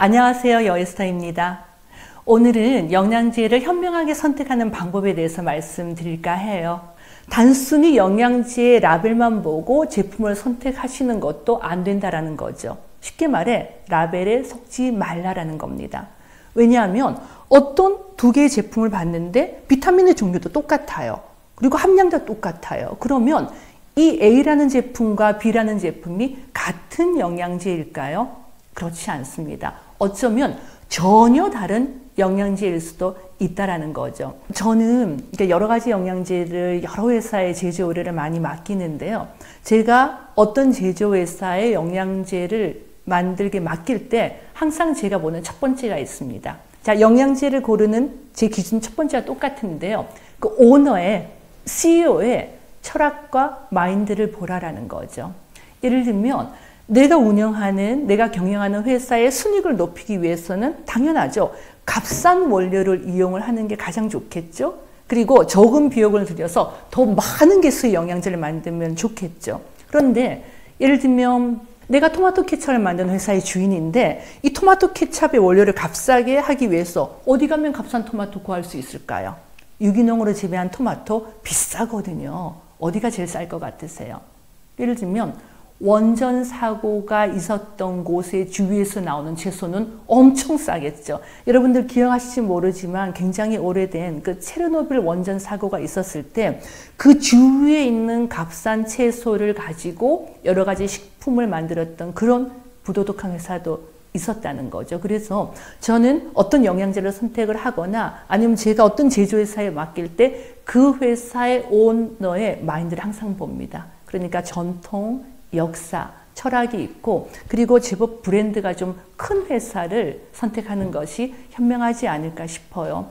안녕하세요. 여에스터입니다. 오늘은 영양제를 현명하게 선택하는 방법에 대해서 말씀드릴까 해요. 단순히 영양제의 라벨만 보고 제품을 선택하시는 것도 안 된다라는 거죠. 쉽게 말해 라벨에 속지 말라라는 겁니다. 왜냐하면 어떤 두 개의 제품을 봤는데 비타민의 종류도 똑같아요. 그리고 함량도 똑같아요. 그러면 이 A라는 제품과 B라는 제품이 같은 영양제일까요? 그렇지 않습니다. 어쩌면 전혀 다른 영양제일 수도 있다라는 거죠. 저는 여러 가지 영양제를 여러 회사의 제조 의뢰를 많이 맡기는데요. 제가 어떤 제조 회사의 영양제를 만들게 맡길 때 항상 제가 보는 첫 번째가 있습니다. 자, 영양제를 고르는 제 기준 첫 번째가 똑같은데요. 그 오너의 CEO의 철학과 마인드를 보라라는 거죠. 예를 들면 내가 운영하는, 내가 경영하는 회사의 순이익을 높이기 위해서는 당연하죠. 값싼 원료를 이용을 하는 게 가장 좋겠죠. 그리고 적은 비용을 들여서 더 많은 개수의 영양제를 만들면 좋겠죠. 그런데 예를 들면 내가 토마토 케첩을 만드는 회사의 주인인데 이 토마토 케첩의 원료를 값싸게 하기 위해서 어디 가면 값싼 토마토 구할 수 있을까요? 유기농으로 재배한 토마토 비싸거든요. 어디가 제일 쌀 것 같으세요? 예를 들면 원전 사고가 있었던 곳의 주위에서 나오는 채소는 엄청 싸겠죠. 여러분들 기억하실지 모르지만 굉장히 오래된 그 체르노빌 원전 사고가 있었을 때 그 주위에 있는 값싼 채소를 가지고 여러 가지 식품을 만들었던 그런 부도덕한 회사도 있었다는 거죠. 그래서 저는 어떤 영양제를 선택을 하거나 아니면 제가 어떤 제조회사에 맡길 때 그 회사의 오너의 마인드를 항상 봅니다. 그러니까 전통, 역사, 철학이 있고 그리고 제법 브랜드가 좀 큰 회사를 선택하는 것이 현명하지 않을까 싶어요.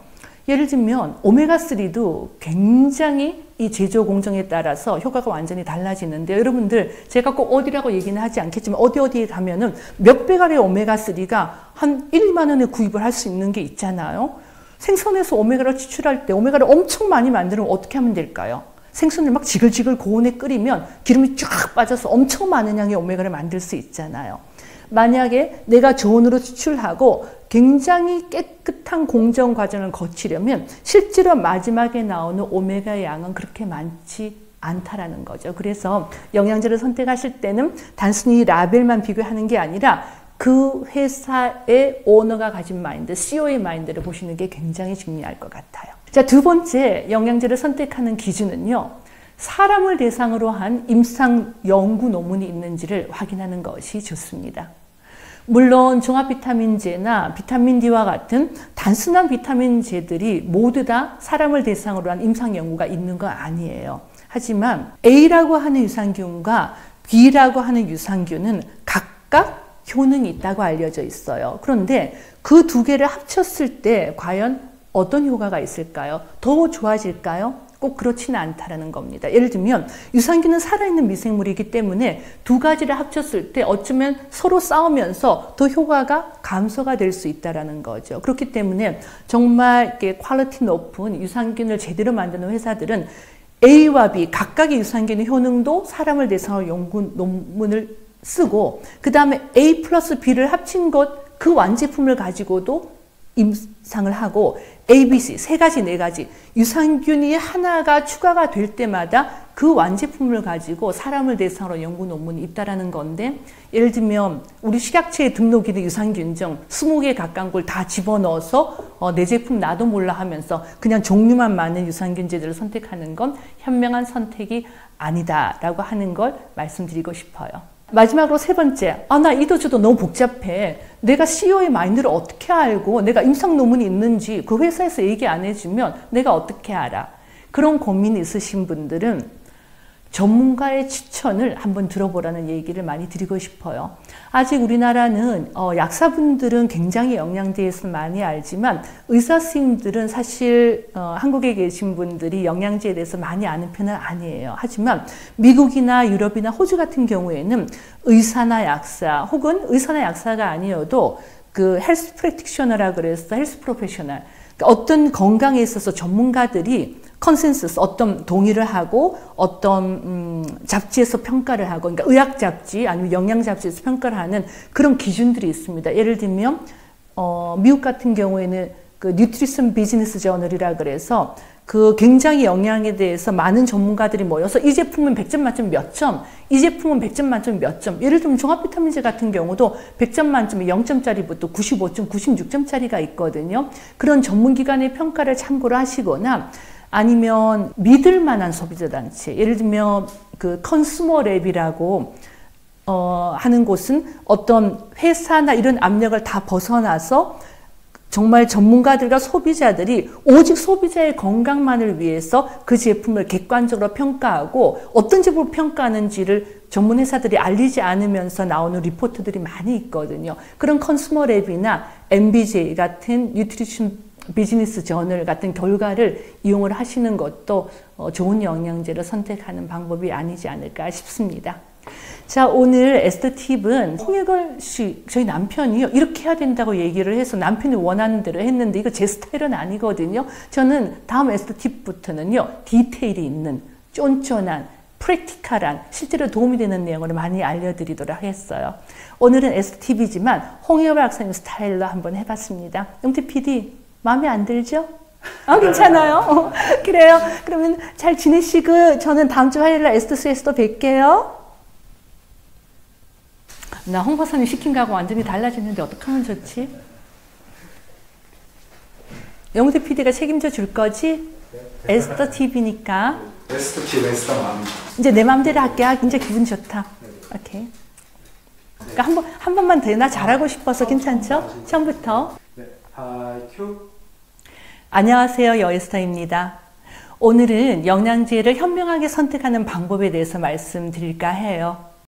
예를 들면 오메가3도 굉장히 이 제조 공정에 따라서 효과가 완전히 달라지는데 여러분들 제가 꼭 어디라고 얘기는 하지 않겠지만 어디에 가면은 몇 배가량의 오메가3가 한 1, 2만 원에 구입을 할 수 있는 게 있잖아요. 생선에서 오메가를 추출할 때 오메가를 엄청 많이 만들면 어떻게 하면 될까요? 생선을 막 지글지글 고온에 끓이면 기름이 쫙 빠져서 엄청 많은 양의 오메가를 만들 수 있잖아요. 만약에 내가 저온으로 추출하고 굉장히 깨끗한 공정 과정을 거치려면 실제로 마지막에 나오는 오메가의 양은 그렇게 많지 않다라는 거죠. 그래서 영양제를 선택하실 때는 단순히 라벨만 비교하는 게 아니라 그 회사의 오너가 가진 마인드, CEO의 마인드를 보시는 게 굉장히 중요할 것 같아요. 자, 두 번째 영양제를 선택하는 기준은요. 사람을 대상으로 한 임상 연구 논문이 있는지를 확인하는 것이 좋습니다. 물론 종합비타민제나 비타민D와 같은 단순한 비타민제들이 모두 다 사람을 대상으로 한 임상 연구가 있는 건 아니에요. 하지만 A라고 하는 유산균과 B라고 하는 유산균은 각각 효능이 있다고 알려져 있어요. 그런데 그 두 개를 합쳤을 때 과연 어떤 효과가 있을까요? 더 좋아질까요? 꼭 그렇지는 않다라는 겁니다. 예를 들면 유산균은 살아있는 미생물이기 때문에 두 가지를 합쳤을 때 어쩌면 서로 싸우면서 더 효과가 감소가 될 수 있다라는 거죠. 그렇기 때문에 정말 이렇게 퀄리티 높은 유산균을 제대로 만드는 회사들은 A와 B 각각의 유산균의 효능도 사람을 대상으로 연구 논문을 쓰고 그 다음에 A 플러스 B를 합친 것 그 완제품을 가지고도 임상을 하고 A, B, C 세 가지, 네 가지 유산균이 하나가 추가가 될 때마다 그 완제품을 가지고 사람을 대상으로 연구 논문이 있다라는 건데 예를 들면 우리 식약처에 등록이 유산균종 20개 가까운 걸 다 집어넣어서 내 제품 나도 몰라 하면서 그냥 종류만 많은 유산균제들을 선택하는 건 현명한 선택이 아니다라고 하는 걸 말씀드리고 싶어요. 마지막으로 세 번째, 나 이도 저도 너무 복잡해. 내가 CEO의 마인드를 어떻게 알고 내가 임상 논문이 있는지 그 회사에서 얘기 안 해주면 내가 어떻게 알아? 그런 고민이 있으신 분들은 전문가의 추천을 한번 들어보라는 얘기를 많이 드리고 싶어요. 아직 우리나라는 약사분들은 굉장히 영양제에서 많이 알지만 의사 선생님들은 사실 한국에 계신 분들이 영양제에 대해서 많이 아는 편은 아니에요. 하지만 미국이나 유럽이나 호주 같은 경우에는 의사나 약사 혹은 의사나 약사가 아니어도 그 헬스 프랙티셔너라 그래서 헬스 프로페셔널 어떤 건강에 있어서 전문가들이 컨센서스, 어떤 동의를 하고 어떤 잡지에서 평가를 하고, 그러니까 의학 잡지 아니면 영양 잡지에서 평가를 하는 그런 기준들이 있습니다. 예를 들면 미국 같은 경우에는 그 뉴트리션 비즈니스 저널이라 그래서 그 굉장히 영양에 대해서 많은 전문가들이 모여서 이 제품은 100점 만점 몇 점, 이 제품은 100점 만점 몇 점. 예를 들면 종합비타민제 같은 경우도 100점 만점에 0점짜리부터 95점, 96점짜리가 있거든요. 그런 전문기관의 평가를 참고로 하시거나 아니면 믿을 만한 소비자단체, 예를 들면 그 컨슈머랩이라고 하는 곳은 어떤 회사나 이런 압력을 다 벗어나서 정말 전문가들과 소비자들이 오직 소비자의 건강만을 위해서 그 제품을 객관적으로 평가하고 어떤 제품을 평가하는지를 전문 회사들이 알리지 않으면서 나오는 리포트들이 많이 있거든요. 그런 컨슈머랩이나 MBJ 같은 뉴트리션 비즈니스 저널 같은 결과를 이용을 하시는 것도 좋은 영양제를 선택하는 방법이 아니지 않을까 싶습니다. 자, 오늘 에스더 팁은 홍익걸 씨, 저희 남편이요, 이렇게 해야 된다고 얘기를 해서 남편이 원하는 대로 했는데 이거 제 스타일은 아니거든요. 저는 다음 에스더 팁부터는요, 디테일이 있는 쫀쫀한 프랙티컬한 실제로 도움이 되는 내용을 많이 알려드리도록 하겠어요. 오늘은 에스더 팁이지만 홍익걸 박사님 스타일로 한번 해봤습니다. 영태 PD 마음에 안 들죠? 괜찮아요. 그래요. 그러면 잘 지내시고 저는 다음 주 화요일 날 에스더스에서 또 뵐게요. 나 홍 박사님 시킨 거하고 완전히 달라지는데 어떡하면 좋지? 영태 PD가 책임져 줄 거지? 네. 에스더 TV니까. 에스더 TV, 에스더 마음. 이제 내 마음대로 할게. 이제 기분 좋다. 네. 오케이. 그러니까 한 번만 더. 나 잘하고 싶어서 괜찮죠? 처음부터. 네. 큐. 안녕하세요. 여에스더입니다. 오늘은 영양제를 현명하게 선택하는 방법에 대해서 말씀드릴까 해요.